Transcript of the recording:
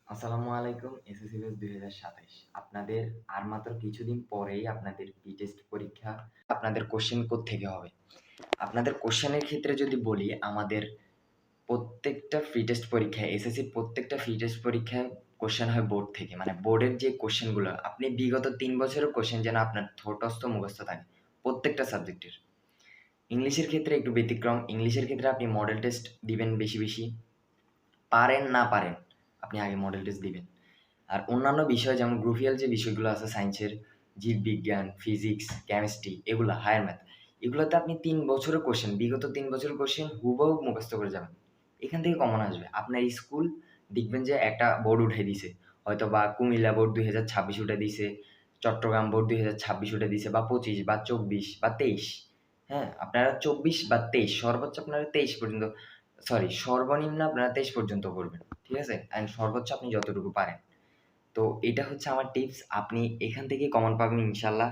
আসসালামু আলাইকুম SSC batch ২০২৭। আপনাদের আর মাত্র কিছুদিন পরেই আপনাদের টেস্ট পরীক্ষা। আপনাদের কোশ্চেন কোত্থেকে হবে? আপনাদের কোশ্চেনের ক্ষেত্রে যদি বলি, আমাদের প্রত্যেকটা টেস্ট পরীক্ষায় এসএসসির প্রত্যেকটা টেস্ট পরীক্ষায় কোশ্চেন হয় বোর্ড থেকে। মানে বোর্ডের যে কোশ্চেনগুলো আপনি বিগত ৩ বছরের কোশ্চেন যেন আপনার ঠোঁটস্থ মুখস্থ থাকে প্রত্যেকটা সাবজেক্টের। ইংলিশের ক্ষেত্রে একটু ব্যতিক্রম। ইংলিশের ক্ষেত্রে আপনি মডেল টেস্ট দিবেন বেশি। পারেন না পারেন, আপনি আগে মডেল টেস্ট দিবেন। আর অন্যান্য বিষয় যেমন গ্রুপিয়াল যে বিষয়গুলো আছে সায়েন্সের, জীববিজ্ঞান, ফিজিক্স, কেমিস্ট্রি, এগুলা হায়ার ম্যাথ, এগুলোতে আপনি ৩ বছরের কোশ্চেন, বিগত ৩ বছরের কোশ্চেন হুবহু মুখস্থ করে যাবেন। এখান থেকে কমন আসবে। আপনার স্কুল দেখবেন যে একটা বোর্ড উঠাই দিছে। হয়তোবা কুমিল্লা বোর্ড ২০২৬ উঠাই দিছে, চট্টগ্রাম বোর্ড ২০২৬ উঠাই দিছে, বা ২৫ বা ২৪ বা ২৩। হ্যাঁ? আপনারা ২৪ বা ২৩, সর্বোচ্চ আপনারা ২৩ পর্যন্ত, সর্বনিম্ন আপনারা ২৩ পর্যন্ত করবেন। ঠিক আছে? অ্যান্ড সর্বোচ্চ আপনি যতটুকু পারেন। তো এটা হচ্ছে আমার টিপস। আপনি এখান থেকেই কমন পাবেন ইনশাআল্লাহ।